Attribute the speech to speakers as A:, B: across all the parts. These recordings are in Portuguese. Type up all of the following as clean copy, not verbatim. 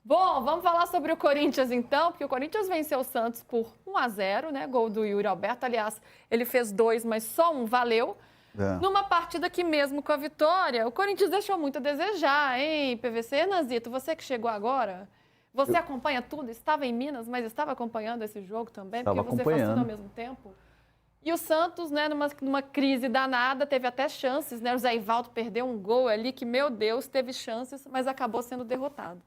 A: Bom, vamos falar sobre o Corinthians então, porque o Corinthians venceu o Santos por 1-0, né? Gol do Yuri Alberto. Aliás, ele fez 2, mas só um valeu.
B: É.
A: Numa partida que mesmo com a vitória, o Corinthians deixou muito a desejar, hein, PVC? Nanzito, você que chegou agora, você acompanha tudo? Estava em Minas, mas estava acompanhando esse jogo também?
B: Estava
A: porque você faz tudo ao
B: acompanhando.
A: mesmo tempo. E o Santos, né, numa crise danada, teve até chances, né? O Zé Ivaldo perdeu um gol ali que, meu Deus, teve chances, mas acabou sendo derrotado.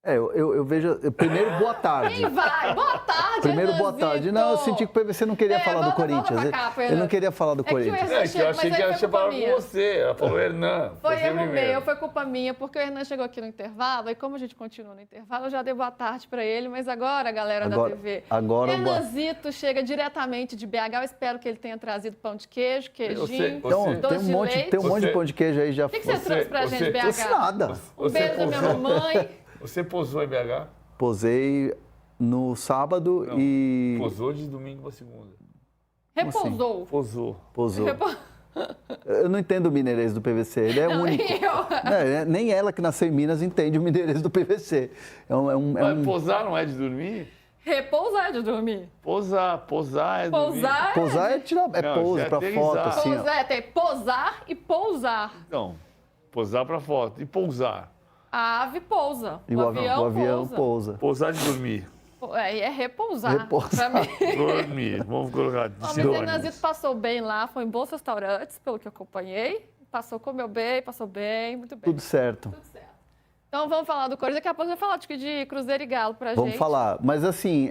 B: Eu vejo. Primeiro, boa tarde.
A: Quem vai? Boa tarde,
B: Primeiro, boa
A: Hernanzito.
B: tarde. Não, eu senti que o PVC não queria falar do
A: volta
B: Corinthians.
A: pra cá,
B: Ele não queria falar do
A: que o
B: Corinthians.
A: Hernan
C: É, que eu achei
A: mas
C: que
A: aí
C: ela
A: foi
C: tinha
A: culpa
C: falado
A: minha.
C: com você. Ela falou Hernan.
A: Foi
C: você
A: erro
C: primeiro.
A: meu, foi culpa minha, porque o Hernan chegou aqui no intervalo, e como a gente continua no intervalo, eu já dei boa tarde para ele, mas agora, galera da TV, Hernanzito chega diretamente de BH, eu espero que ele tenha trazido pão de queijo, queijinho,
B: Então,
A: doce de leite.
B: tem um monte de pão de queijo aí já.
A: O que você trouxe pra gente, BH?
B: Trouxe nada.
A: Um beijo da minha mamãe.
C: Você posou em BH?
B: Posei no sábado
C: Não,
B: e...
C: Posou de domingo pra segunda.
A: Repousou.
C: Posou.
B: Posou. Eu não entendo o mineirês do PVC, ele é único. Nem ela que nasceu em Minas entende o mineirês do PVC.
C: Mas posar não é de dormir?
A: Repousar é de dormir.
C: Posar é dormir.
A: Pousar
B: é tirar, é
C: Não,
B: pose
C: já
B: pra
C: tem
B: foto,
C: risada.
B: assim. ó.
A: Pousar, tem posar e pousar.
C: Não, posar pra foto. E pousar?
A: A ave pousa.
B: E o avião pousa.
C: Posar de dormir.
A: É repousar.
B: Repousar.
A: Pra mim.
C: Dormir. Vamos colocar de
A: Mas o
C: sinônimos.
A: Hernanzito passou bem lá, foi em bons restaurantes, pelo que eu acompanhei. Comeu bem, passou bem, muito bem.
B: Tudo certo.
A: Tudo certo. Então vamos falar do Corinthians, daqui a pouco vai falar de Cruzeiro e Galo pra gente.
B: Vamos falar. Mas assim,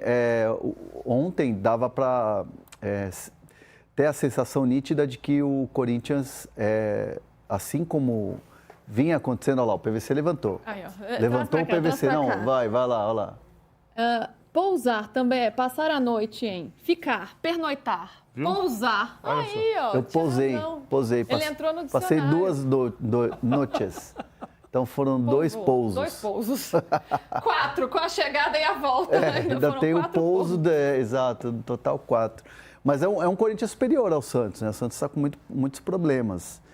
B: ontem dava para ter a sensação nítida de que o Corinthians, assim como vinha acontecendo, olha lá, o PVC levantou.
A: Aí, ó.
B: Levantou
A: Traz pra
B: o
A: cá,
B: PVC.
A: traz pra
B: Não,
A: cá.
B: vai lá, olha lá.
A: Pousar também é passar a noite em ficar, pernoitar.
C: Viu?
A: Pousar.
C: Olha
A: Aí, ó.
B: Eu
A: tinha razão.
B: posei.
A: Ele entrou no
B: Passei
A: dicionário.
B: 2 noites. Então foram 2
A: Pousou.
B: pousos.
A: 2 pousos. 4, com a chegada e a volta.
B: Ainda
A: foram
B: tem o
A: 4
B: pouso, exato, no total 4. Mas é um Corinthians superior ao Santos, né? O Santos está com muitos problemas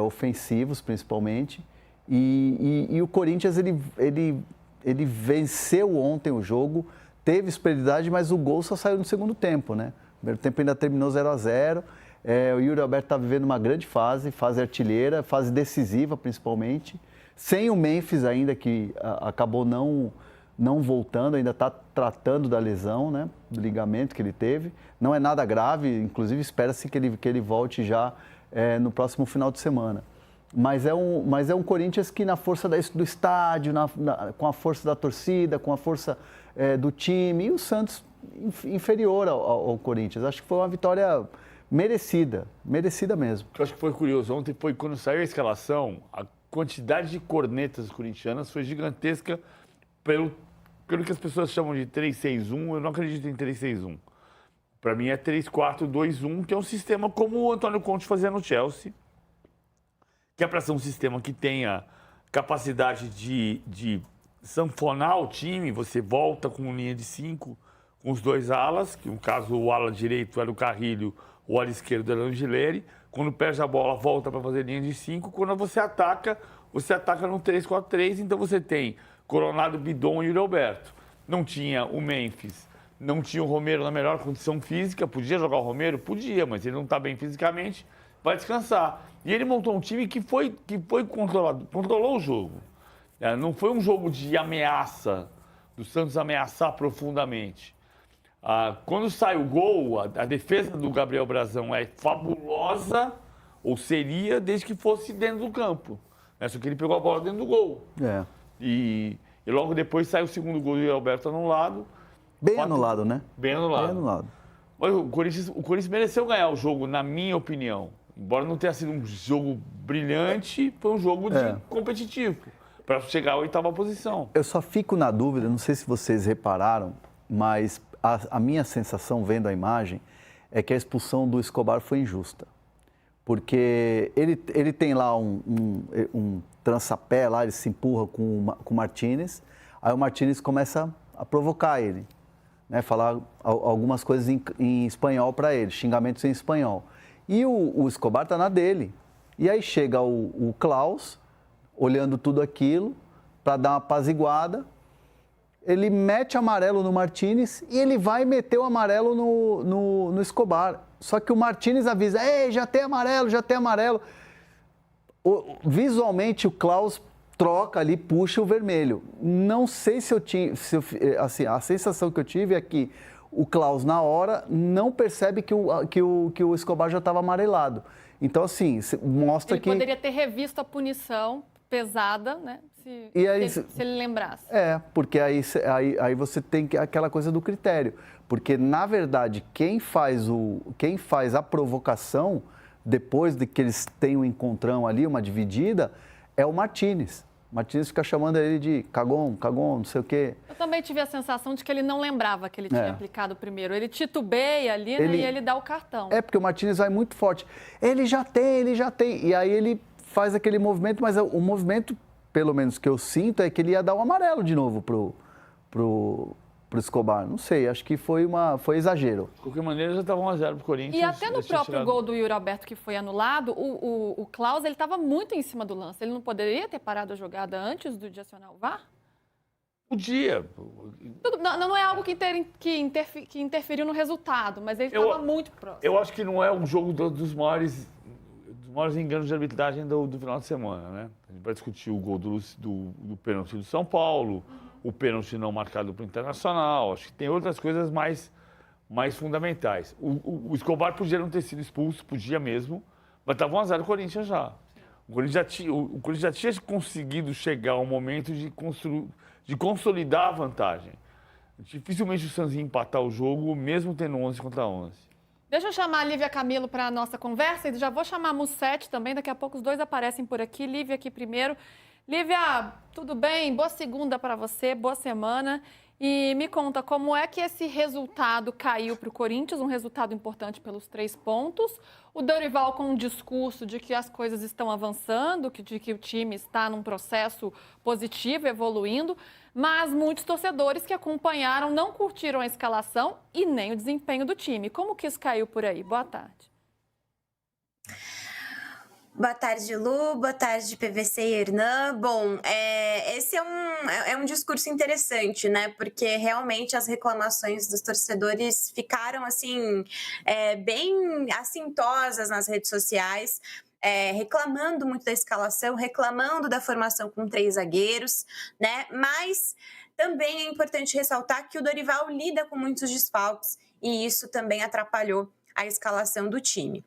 B: ofensivos, principalmente. E o Corinthians, ele venceu ontem o jogo, teve superioridade, mas o gol só saiu no segundo tempo, né? O primeiro tempo ainda terminou 0-0. O Yuri Alberto está vivendo uma grande fase artilheira, fase decisiva, principalmente. Sem o Memphis ainda, que acabou não voltando, ainda está tratando da lesão, né? Do ligamento que ele teve. Não é nada grave, inclusive espera-se que ele volte já no próximo final de semana. Mas é um Corinthians que na força do estádio, com a força da torcida, com a força do time, e o Santos inferior ao Corinthians. Acho que foi uma vitória merecida mesmo.
C: O que eu acho que foi curioso ontem foi quando saiu a escalação, a quantidade de cornetas corintianas foi gigantesca pelo que as pessoas chamam de 3-6-1. Eu não acredito em 3-6-1. Para mim é 3-4-2-1, que é um sistema como o Antônio Conte fazia no Chelsea, que é para ser um sistema que tenha capacidade de sanfonar o time. Você volta com linha de 5, com os 2 alas, que no caso o ala direito era o Carrilho, o ala esquerdo era o Angileri. Quando perde a bola, volta para fazer linha de 5. Quando você ataca no 3-4-3. Então você tem Coronado, Bidon e Yuri Alberto. Não tinha o Memphis, não tinha o Romero na melhor condição física. Podia jogar o Romero? Podia, mas ele não está bem fisicamente, vai descansar. E ele montou um time que foi controlado, controlou o jogo. Não foi um jogo de ameaça, do Santos ameaçar profundamente. Quando sai o gol, a defesa do Gabriel Brazão é fabulosa, ou seria, desde que fosse dentro do campo. Só que ele pegou a bola dentro do gol. E logo depois sai o segundo gol do Alberto anulado.
B: Bem anulado, né?
C: Bem anulado.
B: Bem anulado.
C: Mas o Corinthians mereceu ganhar o jogo, na minha opinião. Embora não tenha sido um jogo brilhante, foi um jogo competitivo, para chegar à 8ª posição.
B: Eu só fico na dúvida, não sei se vocês repararam, mas a minha sensação vendo a imagem é que a expulsão do Escobar foi injusta. Porque ele tem lá um trançapé, lá ele se empurra com o Martínez, aí o Martínez começa a provocar ele, né, falar algumas coisas em espanhol para ele, xingamentos em espanhol. E o Escobar está na dele. E aí chega o Klaus, olhando tudo aquilo, para dar uma apaziguada. Ele mete amarelo no Martínez e ele vai meter o amarelo no Escobar. Só que o Martínez avisa, ei, já tem amarelo, já tem amarelo. Visualmente, o Klaus troca ali, puxa o vermelho. Não sei se eu tinha... assim, a sensação que eu tive é que o Klaus, na hora, não percebe que o Escobar já estava amarelado. Então, assim, mostra que...
A: Ele poderia ter revisto a punição pesada, né? Se ele lembrasse.
B: Porque aí você tem aquela coisa do critério. Porque, na verdade, quem faz a provocação, depois de que eles têm um encontrão ali, uma dividida, é o Martínez. O Martínez fica chamando ele de cagão, não sei o quê.
A: Eu também tive a sensação de que ele não lembrava que ele tinha aplicado primeiro. Ele titubeia ali, né, e ele dá o cartão.
B: Porque o Martínez vai muito forte. Ele já tem. E aí ele faz aquele movimento, mas o movimento, pelo menos que eu sinto, é que ele ia dar um amarelo de novo pro Escobar. Não sei, acho que foi exagero.
C: De qualquer maneira, já estava 1-0 pro Corinthians.
A: E até no próprio gol do Yuri Alberto que foi anulado, o Klaus, ele estava muito em cima do lance. Ele não poderia ter parado a jogada antes de acionar o VAR?
C: Podia.
A: Não é algo que interferiu no resultado, mas ele estava muito próximo.
C: Eu acho que não é um jogo dos maiores enganos de arbitragem do final de semana, né? A gente vai discutir o gol do pênalti do São Paulo, o pênalti não marcado para o Internacional. Acho que tem outras coisas mais fundamentais. O Escobar podia não ter sido expulso, podia mesmo, mas estava 1-0 o Corinthians já. O Corinthians já tinha conseguido chegar ao momento de consolidar a vantagem. Dificilmente o Santos ia empatar o jogo, mesmo tendo 11 contra 11.
A: Deixa eu chamar a Lívia Camilo para a nossa conversa e já vou chamar a Mussete também, daqui a pouco os dois aparecem por aqui. Lívia aqui primeiro. Lívia, tudo bem? Boa segunda para você, boa semana. E me conta, como é que esse resultado caiu para o Corinthians, um resultado importante pelos 3 pontos. O Dorival com um discurso de que as coisas estão avançando, de que o time está num processo positivo, evoluindo, mas muitos torcedores que acompanharam não curtiram a escalação e nem o desempenho do time. Como que isso caiu por aí? Boa tarde.
D: Boa tarde, Lu. Boa tarde, PVC e Hernan. Bom, esse é um discurso interessante, né? Porque realmente as reclamações dos torcedores ficaram, assim, bem assintosas nas redes sociais, reclamando muito da escalação, reclamando da formação com 3 zagueiros, né? Mas também é importante ressaltar que o Dorival lida com muitos desfalques e isso também atrapalhou a escalação do time.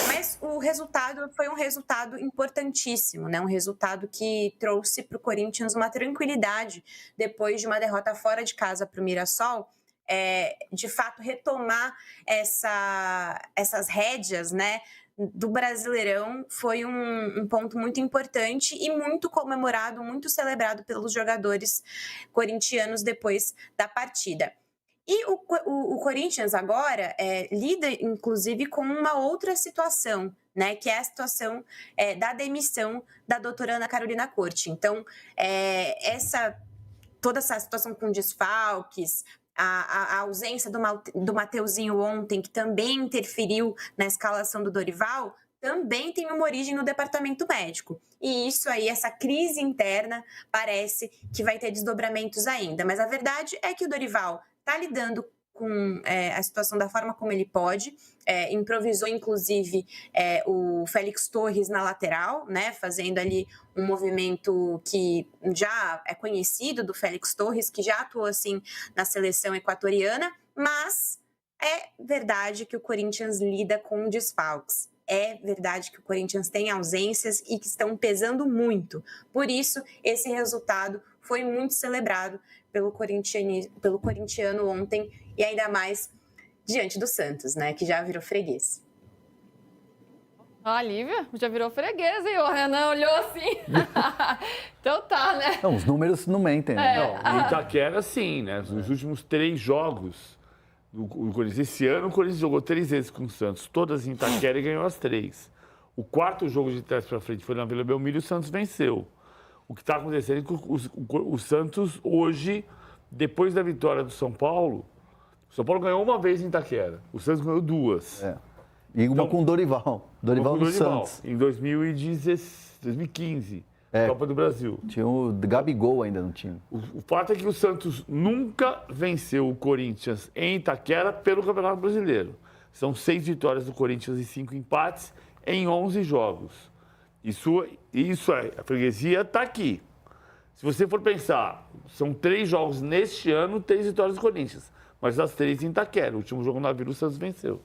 D: Mas o resultado foi um resultado importantíssimo, né? Um resultado que trouxe para o Corinthians uma tranquilidade depois de uma derrota fora de casa para o Mirassol, de fato retomar essas rédeas, né, do Brasileirão foi um ponto muito importante e muito comemorado, muito celebrado pelos jogadores corintianos depois da partida. E o Corinthians agora lida, inclusive, com uma outra situação, né, que é a situação da demissão da doutora Ana Carolina Corti. Então, toda essa situação com desfalques, a ausência do Mateuzinho ontem, que também interferiu na escalação do Dorival, também tem uma origem no departamento médico. E isso aí, essa crise interna, parece que vai ter desdobramentos ainda. Mas a verdade é que o Dorival está lidando com a situação da forma como ele pode, improvisou inclusive o Félix Torres na lateral, né, fazendo ali um movimento que já é conhecido do Félix Torres, que já atuou assim na seleção equatoriana, mas é verdade que o Corinthians lida com desfalques. É verdade que o Corinthians tem ausências e que estão pesando muito. Por isso, esse resultado foi muito celebrado pelo corintiano ontem e ainda mais diante do Santos, né, que já virou freguês.
A: A Lívia já virou freguês, hein? O Renan olhou assim. Então tá, né?
B: Não, os números não mentem. Né?
C: Não, o Itaquera sim, né? Nos últimos 3 jogos do Corinthians. Esse ano o Corinthians jogou 3 vezes com o Santos, todas em Itaquera e ganhou as 3. O 4º jogo de trás para frente foi na Vila Belmiro e o Santos venceu. O que está acontecendo é que o Santos, hoje, depois da vitória do São Paulo ganhou uma vez em Itaquera. O Santos ganhou 2.
B: E uma com o Dorival. Dorival no
C: Santos.
B: Santos.
C: Em 2015. Copa do Brasil.
B: Tinha o Gabigol ainda no time.
C: O fato é que o Santos nunca venceu o Corinthians em Itaquera pelo Campeonato Brasileiro. São 6 vitórias do Corinthians e 5 empates em 11 jogos. Isso é, a freguesia está aqui. Se você for pensar, são 3 jogos neste ano, 3 vitórias do Corinthians. Mas as 3 em Itaquera. O último jogo na Vila, o Santos venceu.